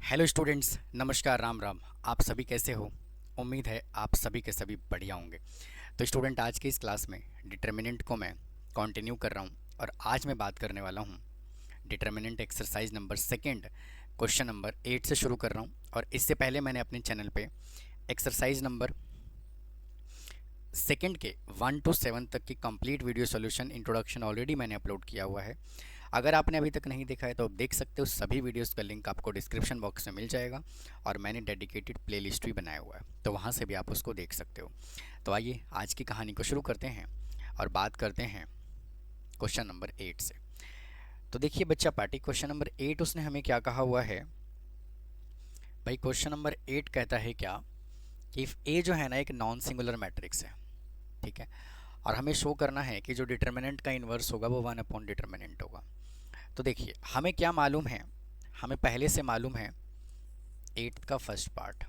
Hello students, नमस्कार, राम राम। आप सभी कैसे हो? उम्मीद है आप सभी के सभी बढ़िया होंगे। तो स्टूडेंट, आज की इस क्लास में डिटर्मिनेंट को मैं कंटिन्यू कर रहा हूँ और आज मैं बात करने वाला हूँ determinant exercise number second, question number 8 से शुरू कर रहा हूँ। और इससे पहले मैंने अपने चैनल पे एक्सरसाइज नंबर सेकंड के 1 to 7 तक की complete video solution introduction already मैंने अपलोड किया हुआ है। अगर आपने अभी तक नहीं देखा है तो आप देख सकते हो। सभी वीडियोस का लिंक आपको डिस्क्रिप्शन बॉक्स में मिल जाएगा और मैंने डेडिकेटेड प्लेलिस्ट भी बनाया हुआ है, तो वहाँ से भी आप उसको देख सकते हो। तो आइए आज की कहानी को शुरू करते हैं और बात करते हैं क्वेश्चन नंबर 8 से। तो देखिए बच्चा पार्टी, क्वेश्चन नंबर 8 उसने हमें क्या कहा हुआ है भाई। क्वेश्चन नंबर 8 कहता है क्या कि इफ़ ए जो है ना एक नॉन सिंगुलर मैट्रिक्स है, ठीक है, और हमें शो करना है कि जो डिटर्मिनेंट का इन्वर्स होगा वो 1 अपॉन डिटर्मिनेंट होगा। तो देखिए हमें क्या मालूम है, हमें पहले से मालूम है 8th का फर्स्ट पार्ट।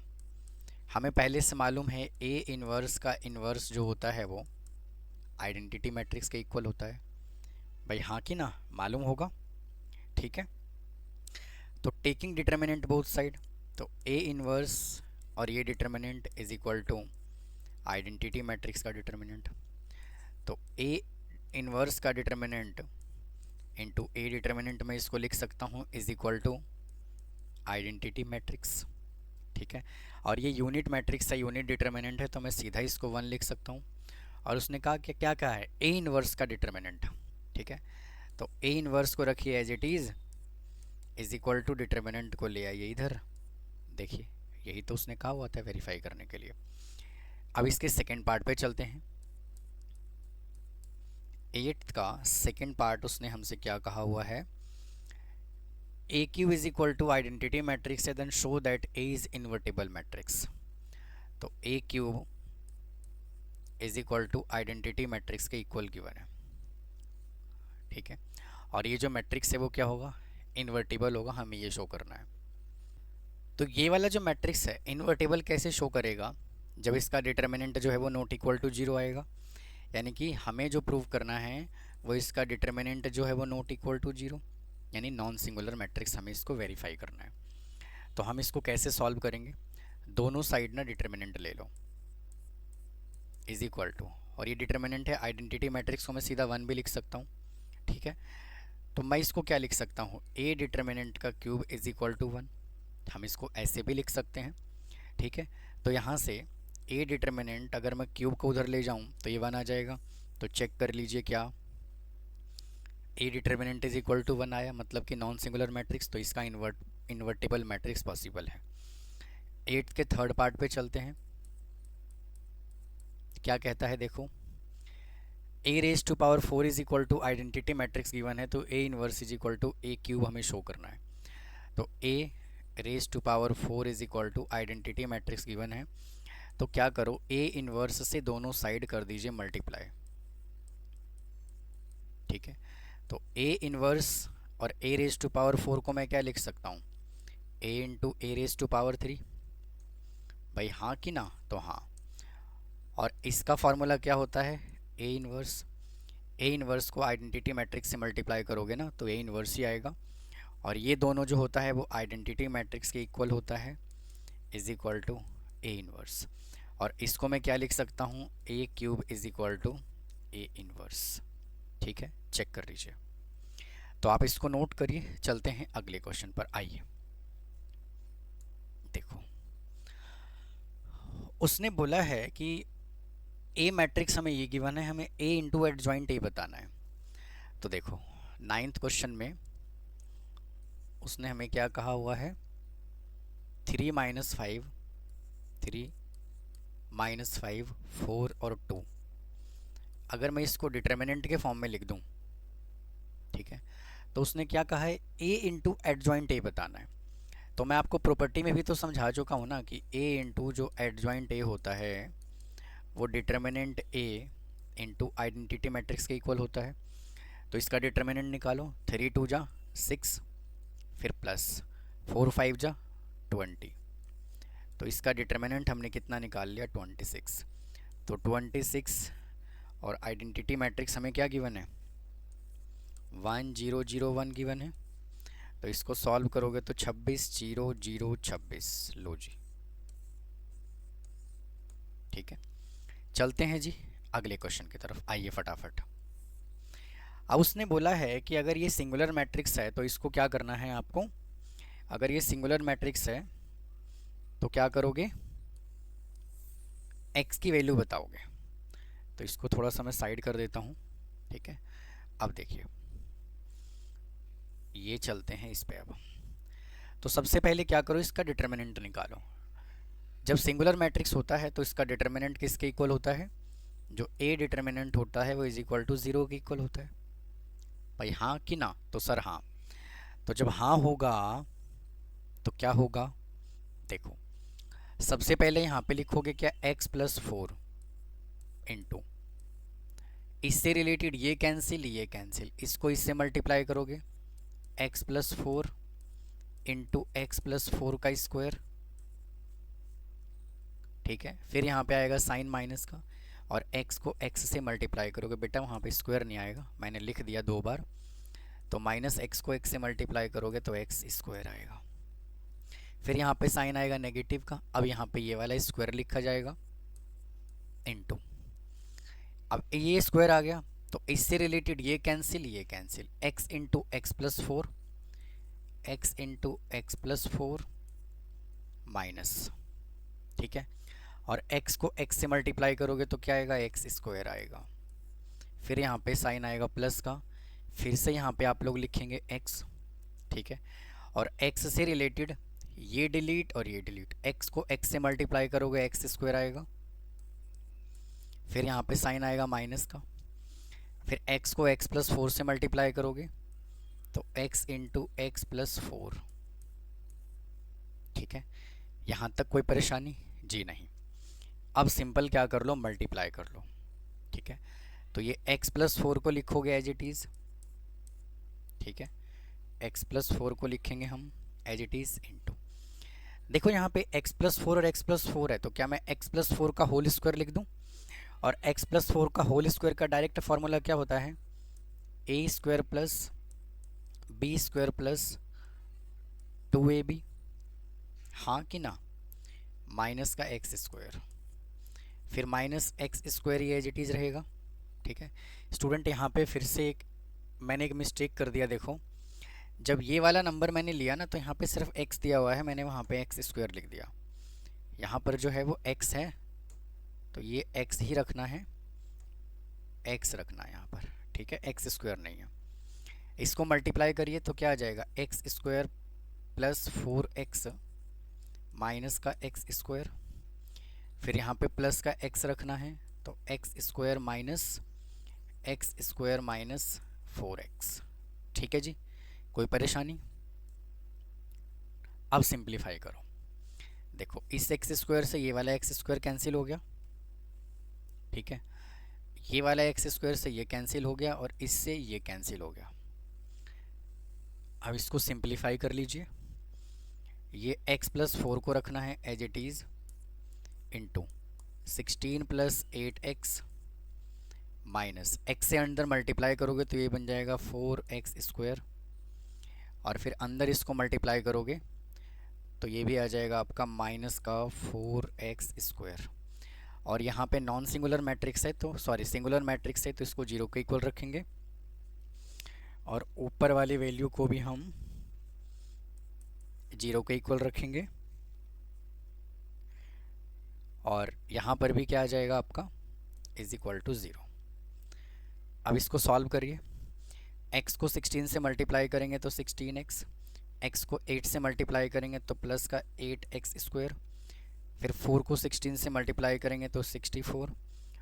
हमें पहले से मालूम है ए इन्वर्स का इन्वर्स जो होता है वो आइडेंटिटी मैट्रिक्स के इक्वल होता है। भाई हाँ कि ना, मालूम होगा, ठीक है। तो टेकिंग डिटर्मिनेंट बोथ साइड, तो ए इन्वर्स और ये determinant is equal to identity matrix का डिटर्मिनेंट। तो ए इन्वर्स का डिटर्मिनेंट इंटू ए डिटर्मिनेंट में इसको लिख सकता हूँ is equal to identity matrix, ठीक है। और ये यूनिट मैट्रिक्स है, यूनिट डिटर्मिनेंट है, तो मैं सीधा इसको 1 लिख सकता हूँ। और उसने कहा कि क्या कहा है, ए इन्वर्स का डिटर्मिनेंट, ठीक है। तो ए इन्वर्स को रखिए as it is equal to determinant को ले आइए इधर। देखिए यही तो उसने कहा हुआ था वेरीफाई करने के लिए। अब इसके सेकेंड पार्ट पे चलते हैं। 8th का सेकेंड पार्ट उसने हमसे क्या कहा हुआ है, A cube is equal to identity matrix है, then show that A is invertible matrix. तो A cube is equal to identity matrix के इक्वल गिवन है, ठीक है। और ये जो मैट्रिक्स है वो क्या होगा, इन्वर्टेबल होगा, हमें ये शो करना है। तो ये वाला जो मैट्रिक्स है इन्वर्टेबल कैसे शो करेगा, जब इसका डिटर्मिनेंट जो है वो नॉट इक्वल टू जीरो आएगा। यानी कि हमें जो प्रूव करना है वो इसका डिटर्मिनेंट जो है वो नॉट इक्वल टू जीरो, यानी नॉन सिंगुलर मैट्रिक्स हमें इसको वेरीफाई करना है। तो हम इसको कैसे सॉल्व करेंगे, दोनों साइड ना डिटर्मिनेंट ले लो इज इक्वल टू, और ये डिटर्मिनेंट है आइडेंटिटी मैट्रिक्स को मैं सीधा 1 भी लिख सकता हूँ, ठीक है। तो मैं इसको क्या लिख सकता हूँ, ए डिटर्मिनेंट का क्यूब इज इक्वल टू 1, हम इसको ऐसे भी लिख सकते हैं, ठीक है। तो यहाँ से ए डिटर्मिनेंट अगर मैं क्यूब को उधर ले जाऊँ तो ये 1 आ जाएगा। तो चेक कर लीजिए क्या A determinant is equal to 1 आया, मतलब कि नॉन सिंगुलर मैट्रिक्स, तो इसका इन्वर्टेबल मैट्रिक्स पॉसिबल है। 8th के थर्ड पार्ट पे चलते हैं। क्या कहता है देखो, A raise to power 4 is equal to identity matrix given है, तो A inverse is equal to A cube हमें शो करना है। तो A raise to power 4 is equal to identity matrix given है, तो क्या करो, ए इनवर्स से दोनों साइड कर दीजिए मल्टीप्लाई, ठीक है। तो ए इनवर्स और ए रेज टू पावर 4 को मैं क्या लिख सकता हूँ, A into A raise to power 3। भाई हाँ कि ना, तो हाँ। और इसका फॉर्मूला क्या होता है, ए इनवर्स, ए इनवर्स को आइडेंटिटी मैट्रिक्स से मल्टीप्लाई करोगे ना तो ए इनवर्स ही आएगा। और ये दोनों जो होता है वो आइडेंटिटी मैट्रिक्स के इक्वल होता है, is equal to A inverse. और इसको मैं क्या लिख सकता हूँ, A cube is equal to A inverse, ठीक है। चेक कर लीजिए। तो आप इसको नोट करिए, चलते हैं अगले क्वेश्चन पर। आइए देखो, उसने बोला है कि ए मैट्रिक्स हमें ये गिवन है, हमें ए इंटू एडजॉइंट ए बताना है। तो देखो 9th क्वेश्चन में उसने हमें क्या कहा हुआ है, 3 माइनस 5, 3 माइनस 5, 4 और 2। अगर मैं इसको डिटर्मिनेंट के फॉर्म में लिख दूं, ठीक है, तो उसने क्या कहा है, ए इंटू एडजॉइंट ए बताना है। तो मैं आपको प्रॉपर्टी में भी तो समझा चुका हूँ ना कि ए इंटू जो एडजॉइंट ए होता है वो डिटर्मिनेंट ए इंटू आइडेंटिटी मैट्रिक्स के इक्वल होता है। तो इसका डिटर्मिनेंट निकालो, 3 2 जा 6, फिर प्लस 4 5 जा 20। तो इसका डिटर्मिनेंट हमने कितना निकाल लिया, 26। तो 26 और आइडेंटिटी मैट्रिक्स हमें क्या गिवन है, 1 0 0 1 गिवन है। तो इसको सॉल्व करोगे तो 26 0 0 26, लो जी। ठीक है, चलते हैं जी अगले क्वेश्चन की तरफ, आइए फटाफट। अब उसने बोला है कि अगर ये सिंगुलर मैट्रिक्स है तो इसको क्या करना है आपको। अगर ये सिंगुलर मैट्रिक्स है तो क्या करोगे, x की वैल्यू बताओगे। तो इसको थोड़ा सा मैं साइड कर देता हूँ। ठीक है, अब देखिए ये चलते हैं इस पे। अब तो सबसे पहले क्या करो, इसका डिटर्मिनेंट निकालो। जब सिंगुलर मैट्रिक्स होता है तो इसका डिटर्मिनेंट किसके इक्वल होता है, जो ए डिटर्मिनेंट होता है वो इज इक्वल टू 0 के इक्वल होता है। भाई हाँ कि ना, तो सर हाँ। तो जब हाँ होगा तो क्या होगा, देखो सबसे पहले यहाँ पे लिखोगे क्या, x+4 इंटू, इससे रिलेटेड ये कैंसिल ये कैंसिल, इसको इससे मल्टीप्लाई करोगे, x+4 इंटू x+4 का स्क्वायर। ठीक है, फिर यहाँ पे आएगा साइन माइनस का, और x को x से मल्टीप्लाई करोगे। बेटा वहाँ पे स्क्वायर नहीं आएगा, मैंने लिख दिया 2 बार। तो माइनस x को x से मल्टीप्लाई करोगे तो x स्क्वायर आएगा। फिर यहाँ पे साइन आएगा नेगेटिव का, अब यहाँ पे ये वाला स्क्वायर लिखा जाएगा इनटू, अब ये स्क्वायर आ गया तो इससे रिलेटेड ये कैंसिल ये cancel, x into x+4, x into x+4 minus. ठीक है, और x को x से मल्टीप्लाई करोगे तो क्या आएगा, x स्क्वायर आएगा। फिर यहाँ पे साइन आएगा प्लस का, फिर से यहाँ पे आप लोग लिखेंगे x। ठीक है, और x से रिलेटेड ये डिलीट और ये डिलीट, x को x से मल्टीप्लाई करोगे x स्क्वायर आएगा। फिर यहाँ पे साइन आएगा माइनस का, फिर x को x+4 से मल्टीप्लाई करोगे तो x इंटू x+4। ठीक है, यहाँ तक कोई परेशानी जी नहीं। अब सिंपल क्या कर लो, मल्टीप्लाई कर लो। ठीक है, तो ये x+4 को लिखोगे एज इट इज़। ठीक है, x+4 को लिखेंगे हम एज इट इज़ इंटू, देखो यहाँ पे x+4 और x+4 है तो क्या मैं x+4 का होल स्क्वायर लिख दूँ, और x+4 का होल स्क्वायर का डायरेक्ट फार्मूला क्या होता है, a² plus b² plus 2ab, हाँ कि ना, माइनस का x², फिर माइनस x² ये एज इट इज़ रहेगा। ठीक है स्टूडेंट, यहाँ पे फिर से मैंने एक मिस्टेक कर दिया। देखो जब ये वाला नंबर मैंने लिया ना तो यहाँ पे सिर्फ x दिया हुआ है, मैंने वहाँ पे x² लिख दिया। यहाँ पर जो है वो x है तो ये x ही रखना है, x रखना है यहाँ पर। ठीक है, x² नहीं है। इसको मल्टीप्लाई करिए तो क्या आ जाएगा, x² प्लस 4x माइनस का x², फिर यहाँ पे प्लस का x रखना है तो x² माइनस 4x। ठीक है जी, कोई परेशानी। अब सिंप्लीफाई करो, देखो इस x² से ये वाला x² कैंसिल हो गया। ठीक है, ये वाला x² से ये कैंसिल हो गया और इससे ये कैंसिल हो गया। अब इसको सिंप्लीफाई कर लीजिए, ये x+4 को रखना है as it is into 16 + 8x minus x से अंदर मल्टीप्लाई करोगे तो ये बन जाएगा 4x², और फिर अंदर इसको मल्टीप्लाई करोगे तो ये भी आ जाएगा आपका माइनस का 4x²। और यहाँ पे नॉन सिंगुलर मैट्रिक्स है तो सॉरी सिंगुलर मैट्रिक्स है तो इसको 0 के इक्वल रखेंगे, और ऊपर वाली वैल्यू को भी हम 0 के इक्वल रखेंगे, और यहाँ पर भी क्या आ जाएगा आपका इज इक्वल टू 0। अब इसको सॉल्व करिए, x को 16 से मल्टीप्लाई करेंगे तो 16x, x को 8 से मल्टीप्लाई करेंगे तो प्लस का 8x², फिर 4 को 16 से मल्टीप्लाई करेंगे तो 64,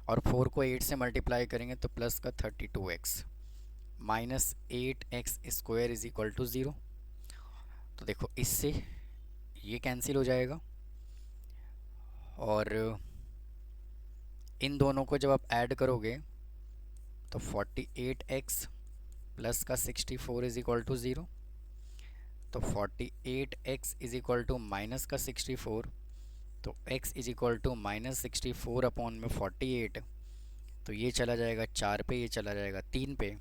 और 4 को 8 से मल्टीप्लाई करेंगे तो प्लस का 32x minus 8x² is equal to 0। तो देखो इससे ये कैंसिल हो जाएगा, और इन दोनों को जब आप ऐड करोगे तो 48x प्लस का 64 इज इक्वल टू 0। तो 48x is equal to minus का 64, तो x is equal to minus 64 upon में 48, तो ये चला जाएगा 4 पे, ये चला जाएगा 3 पे,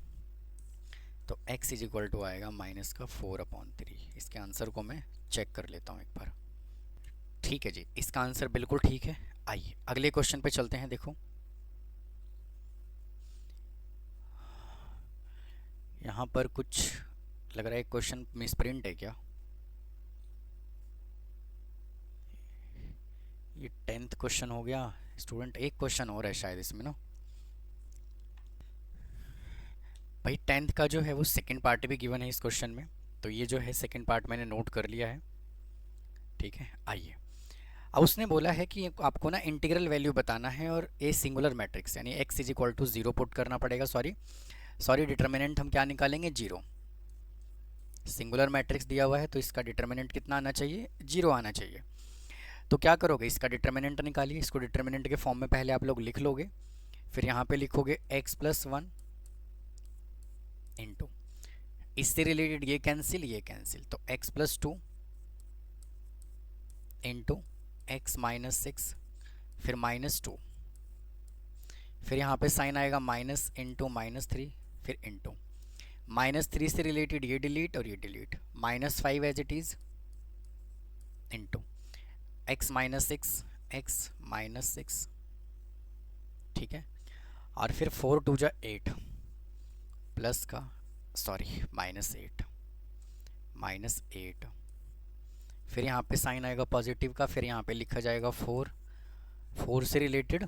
तो x इज इक्वल टू आएगा माइनस का 4/3। इसके आंसर को मैं चेक कर लेता हूँ एक बार। ठीक है जी, इसका आंसर बिल्कुल ठीक है। आइए अगले क्वेश्चन पे चलते हैं। देखो यहाँ पर कुछ लग रहा है क्वेश्चन मिसप्रिंट है क्या। ये 10th क्वेश्चन हो गया स्टूडेंट, एक क्वेश्चन और है शायद इसमें ना। भाई 10th का जो है वो सेकंड पार्ट भी गिवन है इस क्वेश्चन में, तो ये जो है सेकंड पार्ट मैंने नोट कर लिया है। ठीक है, आइए अब उसने बोला है कि आपको ना इंटीग्रल वैल्यू बताना है और ए सिंगुलर मैट्रिक्स यानी x is equal to 0 put करना पड़ेगा। सॉरी डिटर्मिनेंट हम क्या निकालेंगे, 0। सिंगुलर मैट्रिक्स दिया हुआ है तो इसका डिटर्मिनेंट कितना आना चाहिए, 0 आना चाहिए। तो क्या करोगे, इसका डिटर्मिनेंट निकालिए। इसको डिटर्मिनेंट के फॉर्म में पहले आप लोग लिख लोगे, फिर यहाँ पे लिखोगे x+1 इंटू, इससे रिलेटेड ये कैंसिल, तो x+2 इंटू x-6 फिर -2, फिर यहाँ पे साइन आएगा माइनस इंटू -3 फिर इंटू, -3 से रिलेटेड ये डिलीट और ये delete, -5 as it is into x-6 ठीक है। और फिर 4 2 जा 8 प्लस का -8 फिर यहाँ पे साइन आएगा पॉजिटिव का, फिर यहाँ पे लिखा जाएगा 4 से रिलेटेड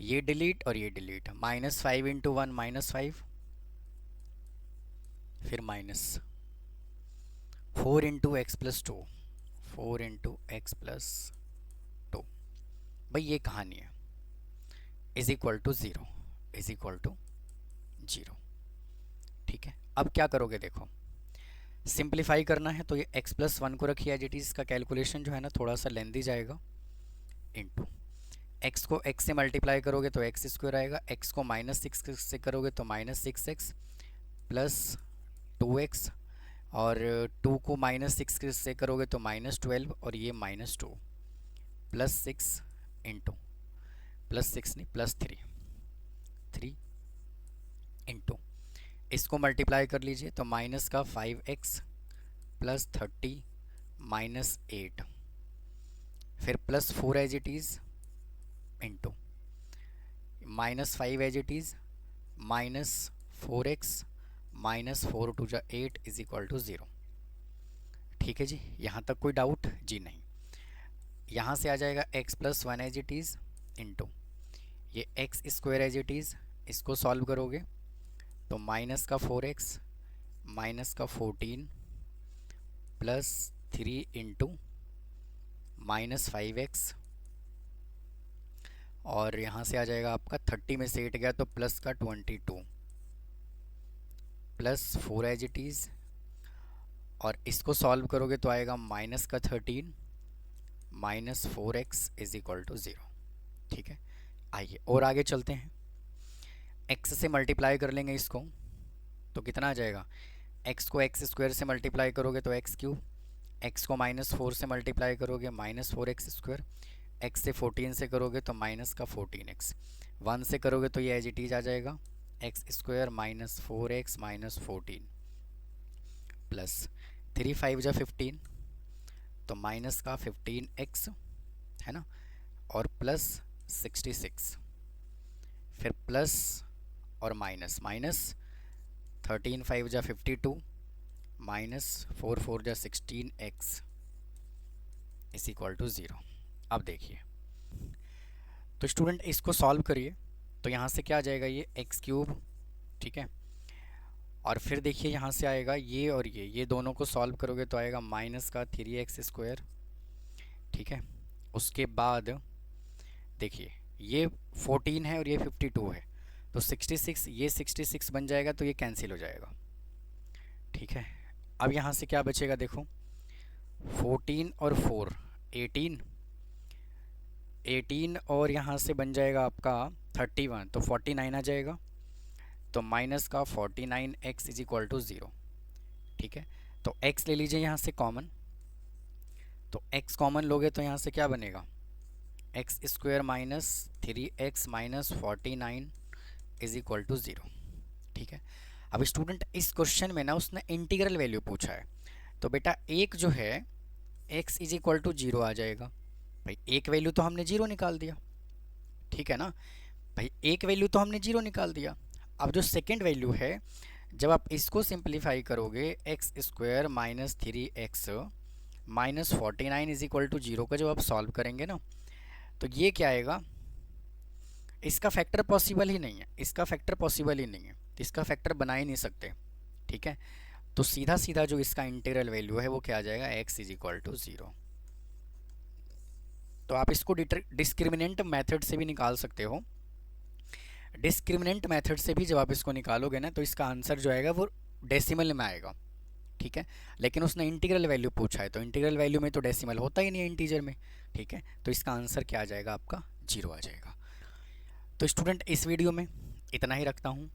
ये डिलीट और ये डिलीट, -5 इंटू 1 -5 फिर -4 इंटू x+2 भाई ये कहानी है, इज इक्वल टू 0 ठीक है। अब क्या करोगे, देखो सिंप्लीफाई करना है तो ये x+1 को रखिए एज इट इज। इसका कैलकुलेशन जो है ना थोड़ा सा लेंदी जाएगा, इंटू x को x से मल्टीप्लाई करोगे तो x² आएगा, x को -6 से करोगे तो -6x प्लस 2x, और 2 को -6 से करोगे तो -12 और ये -2 प्लस 6 इंटू +3 इंटू इसको मल्टीप्लाई कर लीजिए तो माइनस का 5x प्लस 30 -8 फिर +4 as it is into -5 as it is -4x -4 2 जा 8 इज इक्वल टू 0। ठीक है जी, यहाँ तक कोई डाउट जी नहीं। यहाँ से आ जाएगा x+1 as it is into ये x² एज इट इज़, इसको सॉल्व करोगे तो माइनस का 4x माइनस का 14 प्लस 3 इंटू -5x, और यहाँ से आ जाएगा आपका 30 में से 8 गया तो प्लस का 22 प्लस 4 एज इट इज़, और इसको सॉल्व करोगे तो आएगा माइनस का 13 -4x इज इक्वल टू 0। ठीक है, आइए और आगे चलते हैं। x से मल्टीप्लाई कर लेंगे इसको तो कितना आ जाएगा, x को x² से मल्टीप्लाई करोगे तो x3, x को -4 से मल्टीप्लाई करोगे -4x², x से 14 से करोगे तो माइनस का 14x, 1 से करोगे तो ये एज इट इज आ जाएगा x² -4x -14 प्लस 3 5 जा 15 तो माइनस का 15x है ना, और प्लस 66 फिर प्लस और माइनस 13 5 जा 52 -4 4 जा 16x इज इक्वल टू 0। अब देखिए तो स्टूडेंट इसको सॉल्व करिए तो यहाँ से क्या आ जाएगा, ये x3, ठीक है, और फिर देखिए यहाँ से आएगा ये और ये दोनों को सॉल्व करोगे तो आएगा माइनस का 3x²। ठीक है, उसके बाद देखिए ये 14 है और ये 52 है तो 66, ये 66 बन जाएगा तो ये कैंसिल हो जाएगा। ठीक है, अब यहाँ से क्या बचेगा, देखो 14 और 4 18 और यहाँ से बन जाएगा आपका 31 तो 49 आ जाएगा, तो माइनस का 49x इज इक्वल टू 0। ठीक है, तो x ले लीजिए यहाँ से कॉमन, तो x कॉमन लोगे तो यहाँ से क्या बनेगा, x² -3x -49 is equal to 0। ठीक है, अब स्टूडेंट इस क्वेश्चन में ना उसने इंटीग्रल वैल्यू पूछा है, तो बेटा एक जो है x इज इक्वल टू 0 आ जाएगा। भाई एक वैल्यू तो हमने 0 निकाल दिया, ठीक है ना भाई, एक वैल्यू तो हमने 0 निकाल दिया। अब जो सेकेंड वैल्यू है, जब आप इसको सिंप्लीफाई करोगे x square minus 3x minus 49 is equal to 0 का जब आप सॉल्व करेंगे ना, तो ये क्या आएगा, इसका फैक्टर पॉसिबल ही नहीं है, इसका फैक्टर पॉसिबल ही नहीं है, तो इसका फैक्टर बना ही नहीं सकते, ठीक है। तो सीधा सीधा जो इसका इंटीग्रल वैल्यू है वो क्या आ जाएगा, x इज इक्वल टू 0। तो आप इसको डिस्क्रिमिनेंट मेथड से भी निकाल सकते हो। डिस्क्रिमिनेंट मेथड से भी जब आप इसको निकालोगे ना, तो इसका आंसर जो आएगा वो डेसिमल में आएगा, ठीक है। लेकिन उसने इंटीग्रल वैल्यू पूछा है, तो इंटीग्रल वैल्यू में तो डेसिमल होता ही नहीं है इंटीजर में, ठीक है। तो इसका आंसर क्या आ जाएगा, आपका 0 आ जाएगा। तो स्टूडेंट इस वीडियो में इतना ही रखता हूँ,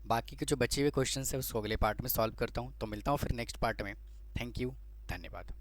बाकी के जो बचे हुए क्वेश्चन है उसको अगले पार्ट में सॉल्व करता हूँ। तो मिलता हूँ फिर नेक्स्ट पार्ट में। थैंक यू, धन्यवाद।